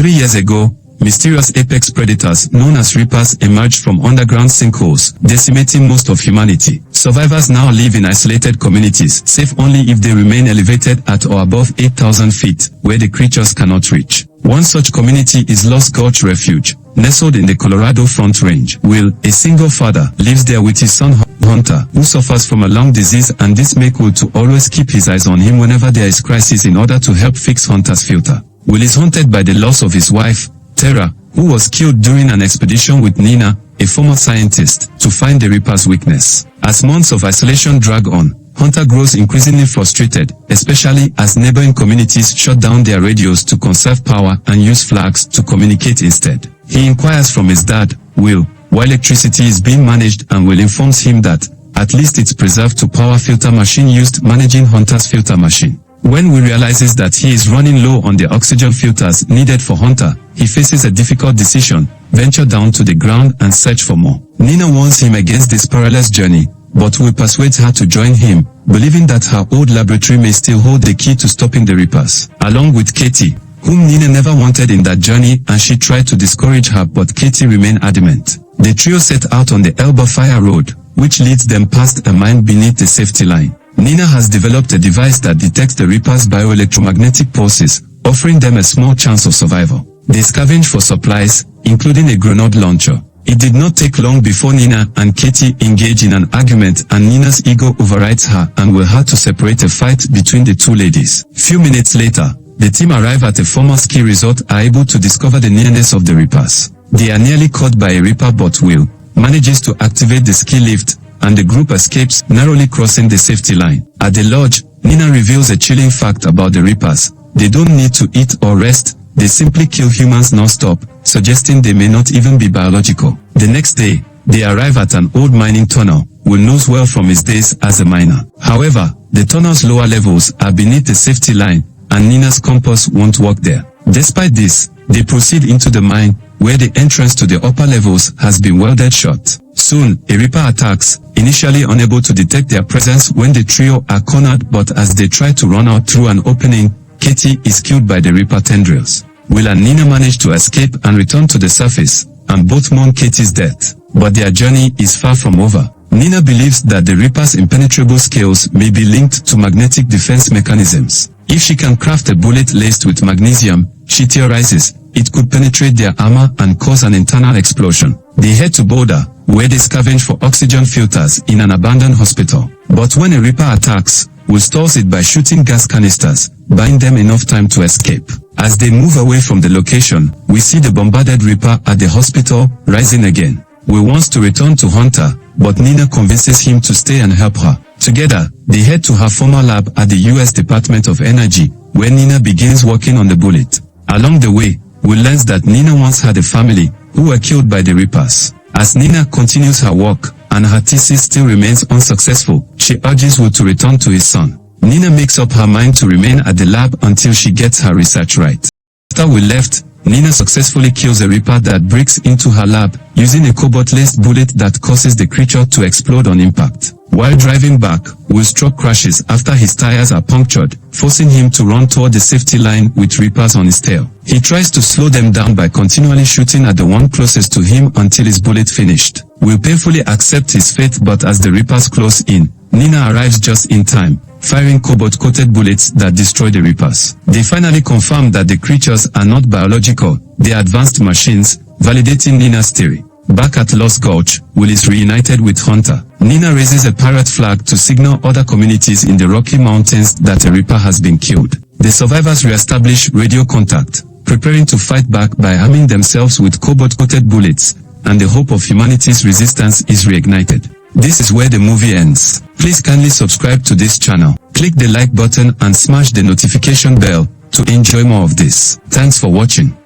3 years ago, mysterious apex predators known as reapers emerged from underground sinkholes, decimating most of humanity. Survivors now live in isolated communities, safe only if they remain elevated at or above 8,000 feet, where the creatures cannot reach. One such community is Lost Gulch Refuge, nestled in the Colorado Front Range. Will, a single father, lives there with his son Hunter, who suffers from a lung disease, and this makes Will to always keep his eyes on him whenever there is crisis in order to help fix Hunter's filter. Will is haunted by the loss of his wife, Tara, who was killed during an expedition with Nina, a former scientist, to find the Reaper's weakness. As months of isolation drag on, Hunter grows increasingly frustrated, especially as neighboring communities shut down their radios to conserve power and use flags to communicate instead. He inquires from his dad, Will, why electricity is being managed, and Will informs him that, at least it's preserved to power filter machine used managing Hunter's filter machine. When Will realizes that he is running low on the oxygen filters needed for Hunter, he faces a difficult decision: venture down to the ground and search for more. Nina warns him against this perilous journey, but Will persuades her to join him, believing that her old laboratory may still hold the key to stopping the Reapers. Along with Katie, whom Nina never wanted in that journey, and she tried to discourage her, but Katie remained adamant. The trio set out on the Elba Fire Road, which leads them past a mine beneath the safety line. Nina has developed a device that detects the Reapers' bioelectromagnetic pulses, offering them a small chance of survival. They scavenge for supplies, including a grenade launcher. It did not take long before Nina and Katie engage in an argument, and Nina's ego overrides her and will have to separate a fight between the two ladies. Few minutes later, the team arrive at a former ski resort, are able to discover the nearness of the Reapers. They are nearly caught by a Reaper, but Will manages to activate the ski lift, and the group escapes, narrowly crossing the safety line. At the lodge, Nina reveals a chilling fact about the Reapers: they don't need to eat or rest, they simply kill humans non-stop, suggesting they may not even be biological. The next day, they arrive at an old mining tunnel. Will knows well from his days as a miner. However, the tunnel's lower levels are beneath the safety line, and Nina's compass won't work there. Despite this, they proceed into the mine, where the entrance to the upper levels has been welded shut. Soon, a Reaper attacks, initially unable to detect their presence when the trio are cornered, but as they try to run out through an opening, Katie is killed by the Reaper tendrils. Will and Nina manage to escape and return to the surface, and both mourn Katie's death. But their journey is far from over. Nina believes that the Reaper's impenetrable scales may be linked to magnetic defense mechanisms. If she can craft a bullet laced with magnesium, she theorizes, it could penetrate their armor and cause an internal explosion. They head to Boulder, where they scavenge for oxygen filters in an abandoned hospital. But when a Reaper attacks, Will stalls it by shooting gas canisters, buying them enough time to escape. As they move away from the location, we see the bombarded Reaper at the hospital, rising again. Will wants to return to Hunter, but Nina convinces him to stay and help her. Together, they head to her former lab at the US Department of Energy, where Nina begins working on the bullet. Along the way, Will learns that Nina once had a family, who were killed by the Reapers. As Nina continues her work, and her thesis still remains unsuccessful, she urges Will to return to his son. Nina makes up her mind to remain at the lab until she gets her research right. After Will left, Nina successfully kills a Reaper that breaks into her lab, using a cobalt-laced bullet that causes the creature to explode on impact. While driving back, Will's truck crashes after his tires are punctured, forcing him to run toward the safety line with Reapers on his tail. He tries to slow them down by continually shooting at the one closest to him until his bullet finished. Will painfully accepts his fate, but as the Reapers close in, Nina arrives just in time, firing cobalt-coated bullets that destroy the Reapers. They finally confirm that the creatures are not biological, they are advanced machines, validating Nina's theory. Back at Lost Gulch, Will is reunited with Hunter. Nina raises a pirate flag to signal other communities in the Rocky Mountains that a Reaper has been killed. The survivors re-establish radio contact, preparing to fight back by arming themselves with cobalt-coated bullets, and the hope of humanity's resistance is reignited. This is where the movie ends. Please kindly subscribe to this channel, click the like button and smash the notification bell to enjoy more of this. Thanks for watching.